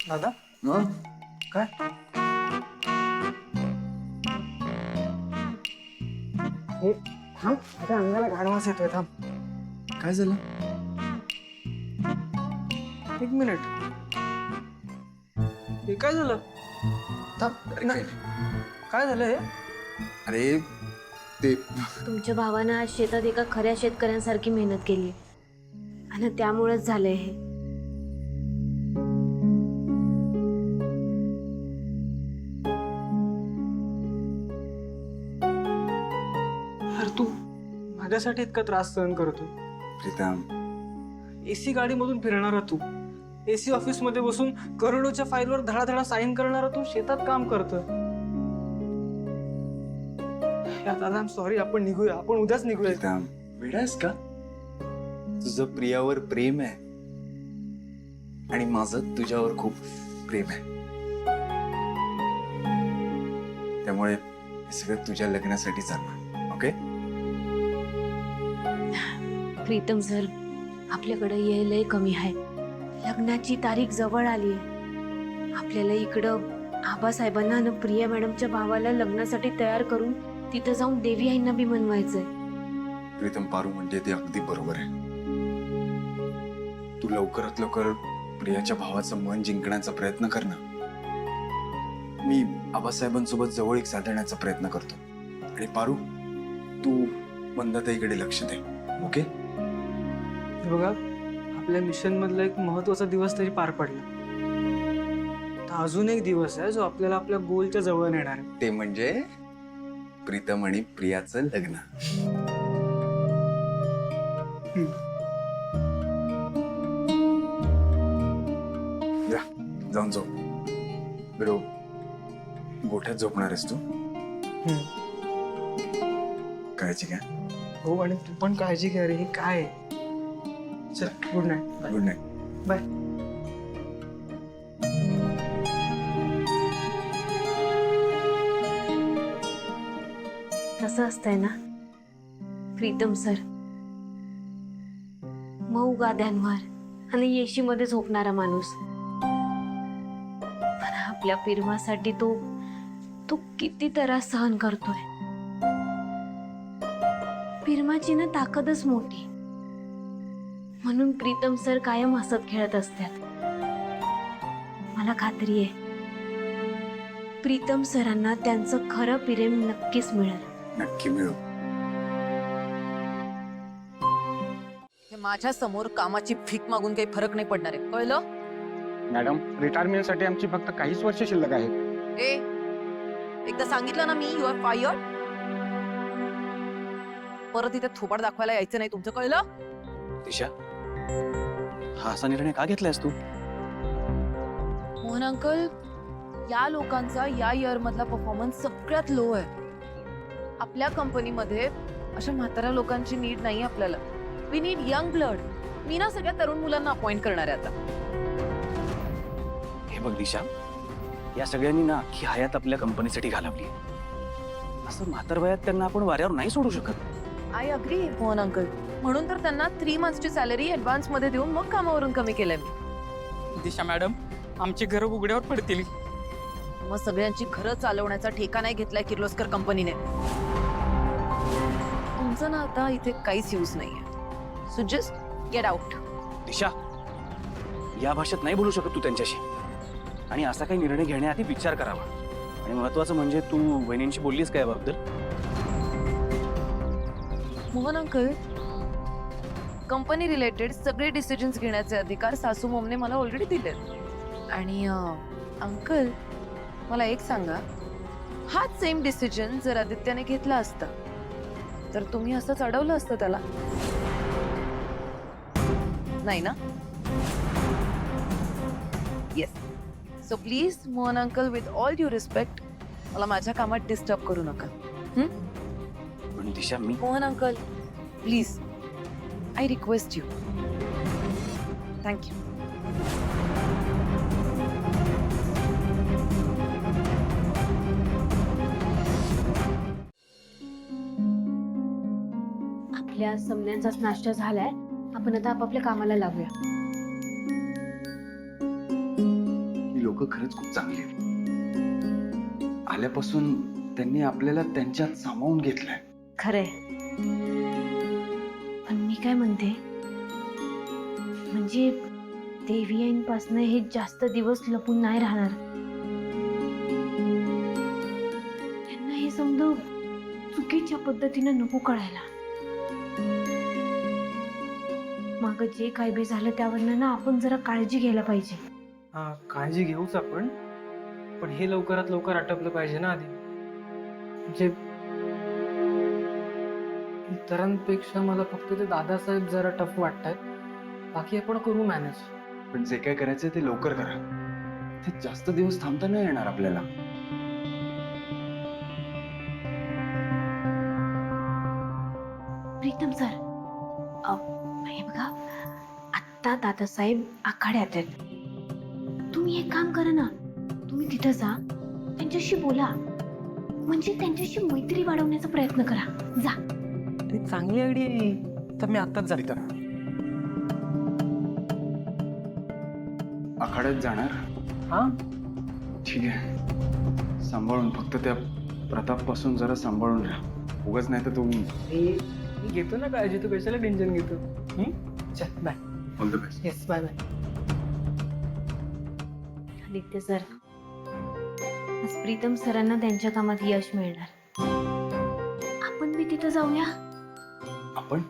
दादा मग काय हे थांब आता अंगाला गाढवास येतोय थांब काय झालं? एक मिनिट हे काय झालं थांब नाही काय झालं हे अरे ते तुमच्या भावानं आज शेतात एका खऱ्या शेतकऱ्यांसारखी मेहनत केली आणि त्यामुळेच झालंय हे. अरे तू माझ्यासाठी इतका त्रास सहन करतो प्रीतम, एसी गाडीमधून फिरणारा तू एसी ऑफिस मध्ये बसून करोडोच्या फाईलवर धडाधडा साईन करणारा तू शेतात काम करतं दादा सॉरी आपण निघूया आपण उद्याच निघूया प्रीतम वेडायस का? तुझं प्रियावर प्रेम आहे आणि माझं तुझ्यावर खूप प्रेम आहे. त्यामुळे हे सगळं तुझ्या लग्नासाठी चालणार. ओके? प्रीतम सर आपल्याकडे यायलंय कमी आहे. लग्नाची तारीख जवळ आली आहे. आपल्याला इकडं आबासाहेबांना आणि प्रिया मॅडमच्या भावाला लग्नासाठी तयार करून तिथं जाऊन देवी आईंना बी मनवायचंय. प्रीतम, पारू म्हणते ते अगदी बरोबर आहे. तू लवकरात लवकर प्रियाच्या भावाचं मन जिंकण्याचा प्रयत्न कर ना. मी आबासाहेबांसोबत जवळीक साधण्याचा प्रयत्न करतो. आणि पारू, तू मंदाताईकडे लक्ष दे. ओके? हे बघा आपल्या मिशन मधला एक महत्वाचा दिवस तरी पार पडला. आता अजून एक दिवस आहे जो आपल्याला आपल्या गोलच्या जवळ नेणार आहे. ते म्हणजे प्रीतम आणि प्रियाचं लग्न. जा, जाऊन झोप. बरोबर गोठ्यात झोपणार आहेस तू? काळजी घ्या. हो आणि तू पण काळजी घ्या रे. हे काय आहे? चल good night. Good night. Bye. कसं असतंय ना प्रीतम सर, मऊ गाद्यांवर आणि येशीमध्ये झोपणारा माणूस, पण आपल्या पिरमासाठी तो तो किती त्रास सहन करतोय. पिरमाची ना ताकदच मोठी, म्हणून प्रीतम सर कायम हसत खेळत असतात. मला खात्री आहे प्रीतम सरांना त्यांचं खरं प्रेम नक्कीच मिळेल. नक्की मिळू. हे माझ्या समोर कामाची भीक मागून काही फरक नाही पडणार आहे, कळलं? मॅडम, रिटायरमेंटसाठी आमची फक्त काहीच वर्ष शिल्लक आहेत. ए, एकदा सांगितलं ना मी, यू आर फायर्ड. परत इथे थोबाड दाखवायला यायचं नाही, तुमचं कळलं? दिशा, हा असा निर्णय का घेतलायस तू? मोहन अंकल, या लोकांचा या इयर मधला परफॉर्मन्स सगळ्यात लो आहे. आपल्या कंपनीमध्ये अशा म्हाताऱ्या लोकांची नीड नाही आपल्याला. We need young blood. मी ना सगळ्या तरुण मुलांना अपॉइंट करणार आहे आता. हे बघ दिशा, या सगळ्यांनी ना अख्खी हयात आपल्या कंपनीसाठी घालवली. असं म्हातार वयात त्यांना आपण वाऱ्यावर नाही सोडू शकत. I agree Mohan uncle. म्हणून तर त्यांना 3 मंथ्सची सॅलरी ऍडव्हान्स मध्ये देऊन मग कामावरून कमी केलंय मी. दिशा मॅडम, आमची घरं उघड्यावर पडतील. मग सगळ्यांची घरं चालवण्याचा ठेका नाही घेतलाय किर्लोस्कर कंपनीने. तुमचं ना आता इथे काहीच यूज नाहीये. So just get out. Disha, या भाषेत नाही बोलू शकत तू त्यांच्याशी. आणि असा काही निर्णय घेण्याआधी विचार करावा. आणि महत्वाचं म्हणजे तू वहिनींशी बोललीस काय याबद्दल? मोहन अंकल, कंपनी रिलेटेड सगळे डिसिजन्स घेण्याचे अधिकार सासू मोमने मला ऑलरेडी दिलेत. आणि अंकल, मला एक सांगा, हाच सेम डिसिजन जर आदित्याने घेतला असता तर तुम्ही असंच अडवलं असतं त्याला? नाही ना? Yes. So please Mohan uncle, with all due respect, मला माझ्या कामात डिस्टर्ब करू नका. पण दिशा, मी Mohan uncle, please, I request you. Thank you. आपल्या समण्यांचाच नाश्ता झालाय. आपण आता आपापल्या कामाला लागूया. लोक खरंच खूप चांगली आहेत. आल्यापासून त्यांनी आपल्याला त्यांच्यात सामावून घेतलंय. खरंय. पण मी काय म्हणते, म्हणजे देवी आईंपासनं हे जास्त दिवस लपून नाही राहणार. त्यांना हे समज चुकीच्या पद्धतीनं नको कळायला. मग जे काय बी झालं त्यावरनं ना आपण जरा काळजी घ्यायला पाहिजे. हा, काळजी घेऊच आपण, पण हे लवकरात लवकर आटपलं पाहिजे ना आधी. म्हणजे इतरांपेक्षा मला फक्त ते दादासाहेब जरा टफ वाटतायत. बाकी आपण करू मॅनेज. पण जे काय करायचं ते लवकर करा. ते जास्त दिवस थांबता नाही येणार आपल्याला. प्रीतम सर, हे बघा, आत्ता दादासाहेब आखाड्यात आहेत. तुम्ही एक काम करा ना, तुम्ही तिथं जा, त्यांच्याशी बोला, म्हणजे त्यांच्याशी मैत्री वाढवण्याचा प्रयत्न करा. जा. ते चांगली आयडिया आहे. तर मी आत्ताच जाते. आखाड्यात जाणार? हा, ठीक आहे. सांभाळून, फक्त त्या प्रताप पासून जरा सांभाळून राहा. उगाच नाही तर तू. मी घेतो ना काळजी, तू कशाला टेन्शन घेतो. चल bye. All the best. Yes, bye bye. Aditya sir, आज प्रीतम सरांना त्यांच्या कामात यश मिळणार. आपण बी तिथं जाऊया. आपण